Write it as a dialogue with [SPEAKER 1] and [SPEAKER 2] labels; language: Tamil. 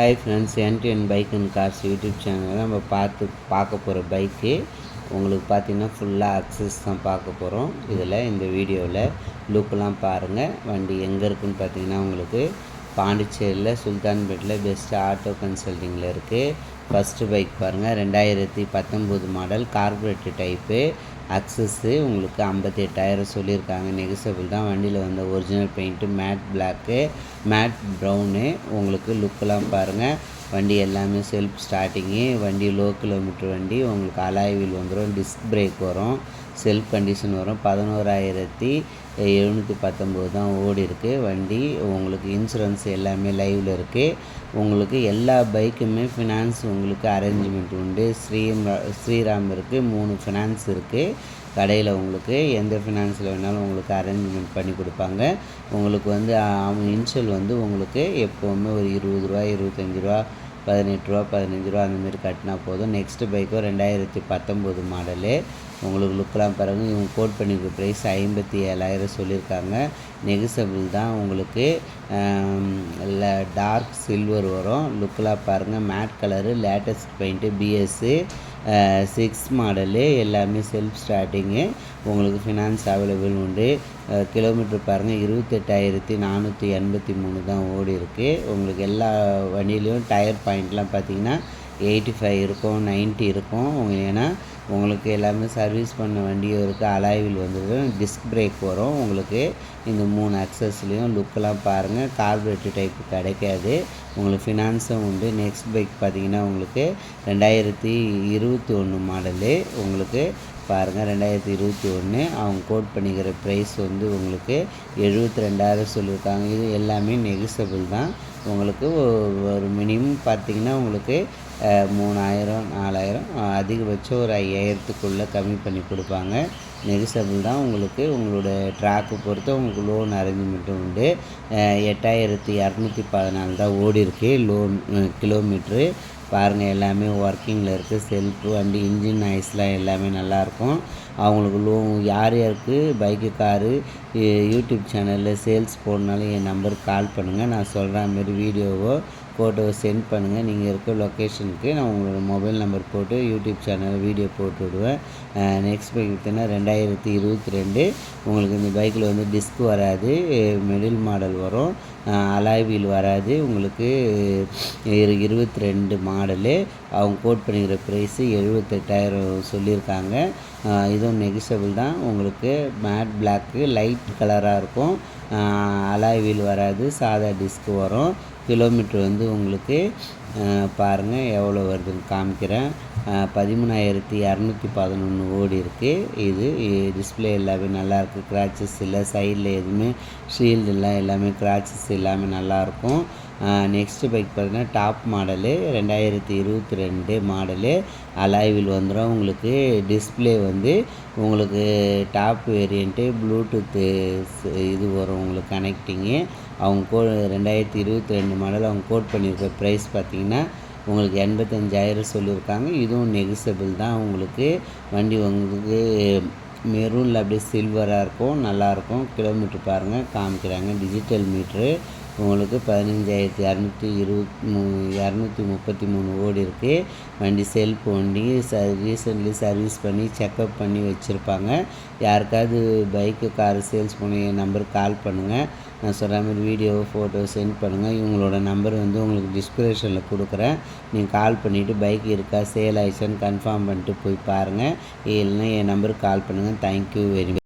[SPEAKER 1] Hi friends, N bike and cars YouTube சேனலில் நம்ம பார்க்க போகிற பைக்கு உங்களுக்கு பார்த்திங்கன்னா ஃபுல்லாக அக்சஸ் தான் பார்க்க போகிறோம். இதில் இந்த வீடியோவில் லுக்கெலாம் பாருங்கள். வண்டி எங்கே இருக்குதுன்னு பார்த்தீங்கன்னா உங்களுக்கு பாண்டிச்சேரியில் சுல்தான்பேட்டில் பெஸ்ட் ஆட்டோ கன்சல்டிங்கில் இருக்குது. ஃபஸ்ட்டு பைக் பாருங்கள், 2019 மாடல் கார்பரேட்டர் டைப்பு அக்சஸ்ஸு. உங்களுக்கு 58,000 சொல்லியிருக்காங்க. நெகசபிள் தான். வண்டியில் வந்த original paint matte black, matte brown. உங்களுக்கு லுக்கெலாம் பாருங்கள். வண்டி எல்லாமே செல்ஃப் ஸ்டார்டிங்கு. வண்டி லோ கிலோமீட்டர் வண்டி. உங்களுக்கு அலாய் வீல் வந்துடும், டிஸ்க் பிரேக் வரும், செல்ஃப் கண்டிஷன் வரும். 11,719 தான் ஓடி இருக்குது வண்டி. உங்களுக்கு இன்சூரன்ஸ் எல்லாமே லைவில் இருக்குது. உங்களுக்கு எல்லா பைக்குமே ஃபினான்ஸ் உங்களுக்கு அரேஞ்ச்மெண்ட் உண்டு. ஸ்ரீராம் இருக்குது, 3 ஃபினான்ஸ் இருக்குது கடையில். உங்களுக்கு எந்த ஃபினான்ஸில் வேணாலும் உங்களுக்கு அரேஞ்ச்மெண்ட் பண்ணி கொடுப்பாங்க. உங்களுக்கு வந்து அவங்க இன்ஷியல் வந்து உங்களுக்கு எப்போவுமே ஒரு 20 ரூபா, 25 ரூபா, 18 ரூபா, 15 ரூபா அந்தமாரி கட்டினா போதும். நெக்ஸ்ட்டு பைக்கும் 2019 மாடலு. உங்களுக்கு லுக்கெலாம் பாருங்க. இவங்க கோட் பண்ணியிருக்க ப்ரைஸ் 57,000 சொல்லியிருக்காங்க. நெகசபிள் தான். உங்களுக்கு டார்க் சில்வர் வரும். லுக்கெலாம் பாருங்கள். Matte colour, latest paint, BS 6 model. எல்லாமே செல்ஃப் ஸ்டார்டிங்கு. உங்களுக்கு ஃபினான்ஸ் அவைலபிள் உண்டு. கிலோமீட்டர் பாருங்கள், 28,483 தான் ஓடி இருக்குது. உங்களுக்கு எல்லா வண்டியிலையும் டயர் பாயிண்ட்லாம் பார்த்தீங்கன்னா 85 இருக்கும், 90 இருக்கும். ஏன்னா உங்களுக்கு எல்லாமே சர்வீஸ் பண்ண வண்டியும் இருக்குது. அலாய்வில் வந்துடும், டிஸ்க் பிரேக் வரும். உங்களுக்கு இந்த 3 அக்சஸ்லேயும் லுக்கெலாம் பாருங்கள். கார்பரேட்டர் டைப்பு கிடைக்காது. உங்களுக்கு ஃபினான்ஸும் உண்டு. நெக்ஸ்ட் பைக் பார்த்தீங்கன்னா உங்களுக்கு 2021 மாடலு. உங்களுக்கு பாருங்கள், 2021. அவங்க கோட் பண்ணிக்கிற ப்ரைஸ் வந்து உங்களுக்கு 72,000 சொல்லியிருக்காங்க. இது எல்லாமே நெகசபிள் தான். உங்களுக்கு ஒரு மினிமம் பார்த்திங்கன்னா உங்களுக்கு 3,000, 4,000, அதிகபட்சம் ஒரு 5,000த்துக்குள்ளே கம்மி பண்ணி கொடுப்பாங்க. நெகசபிள் தான். உங்களுக்கு உங்களோட ட்ராக்கு பொறுத்து உங்களுக்கு லோன் அரேஞ்ச்மெண்ட்டும் உண்டு. 8,214 தான் ஓடி இருக்குது லோன் கிலோமீட்ரு. பாருங்கள், எல்லாமே ஒர்க்கிங்கில் இருக்குது. செல்ஃபு, வண்டி இன்ஜின் நாய்ஸ்லாம் எல்லாமே நல்லாயிருக்கும். அவங்களுக்கு யார் யாருக்கு பைக்கு, காரு யூடியூப் சேனலில் சேல்ஸ் போடனாலும் என் நம்பருக்கு கால் பண்ணுங்கள். நான் சொல்கிற மாரி வீடியோவோ ஃபோட்டோவை சென்ட் பண்ணுங்கள். நீங்கள் இருக்க லொக்கேஷனுக்கு நான் உங்களோட மொபைல் நம்பர் போட்டு யூடியூப் சேனலில் வீடியோ போட்டு விடுவேன். நெக்ஸ்ட் பைக் பார்த்தீங்கன்னா 2022. உங்களுக்கு இந்த பைக்கில் வந்து டிஸ்க் வராது, மிடில் மாடல் வரும், அலாய் வீல் வராது. உங்களுக்கு 22 மாடலு. அவங்க கோட் பண்ணிக்கிற ப்ரைஸு 78,000 சொல்லியிருக்காங்க. இதுவும் நெகசபிள் தான். உங்களுக்கு மேட் பிளாக்கு லைட் கலராக இருக்கும். அலாய் வீல் வராது, சாதா டிஸ்க் வரும். கிலோமீட்ரு வந்து உங்களுக்கு பாருங்கள் எவ்வளோ வருதுன்னு காமிக்கிறேன். 13,211 ஓடி இருக்குது. இது டிஸ்பிளே எல்லாமே நல்லாயிருக்கு. கிராச்சஸ் இல்லை, சைடில் எதுவுமே ஷீல்டு இல்லை, எல்லாமே கிராச்சஸ் எல்லாமே நல்லாயிருக்கும். நெக்ஸ்ட்டு பைக் பார்த்தீங்கன்னா டாப் மாடலு, 2022 மாடலு. அலாய்வில் வந்துடும். உங்களுக்கு டிஸ்பிளே வந்து உங்களுக்கு டாப் வேரியண்ட்டு, ப்ளூடூத்து இது வரும் உங்களுக்கு கனெக்டிங்கு. அவங்க 2022 மாடல். அவங்க கோட் பண்ணியிருக்க ப்ரைஸ் பார்த்திங்கன்னா உங்களுக்கு 85,000 சொல்லியிருக்காங்க. இதுவும் நெகசபிள் தான். உங்களுக்கு வண்டி உங்களுக்கு மெரூனில் அப்படியே சில்வராக இருக்கும், நல்லாயிருக்கும். கிலோமீட்ரு பாருங்கள் காமிக்கிறாங்க. Digital meter. உங்களுக்கு 15,233 ஓடி இருக்குது. வண்டி செல்ஃப் வண்டி. ரீசெண்ட்லி சர்வீஸ் பண்ணி செக்கப் பண்ணி வச்சுருப்பாங்க. யாருக்காவது பைக்கு, காரு சேல்ஸ் பண்ணி என் நம்பருக்கு கால் பண்ணுங்கள். நான் சொல்கிற மாதிரி வீடியோவோ ஃபோட்டோ சென்ட் பண்ணுங்கள். இவங்களோட நம்பர் வந்து உங்களுக்கு டிஸ்கிரிப்ஷனில் கொடுக்குறேன். நீங்கள் கால் பண்ணிவிட்டு பைக் இருக்கா, சேல் ஆயிடுச்சான்னு கன்ஃபார்ம் பண்ணிட்டு போய் பாருங்கள். இல்லைன்னா என் நம்பருக்கு கால் பண்ணுங்கள். Thank you very much.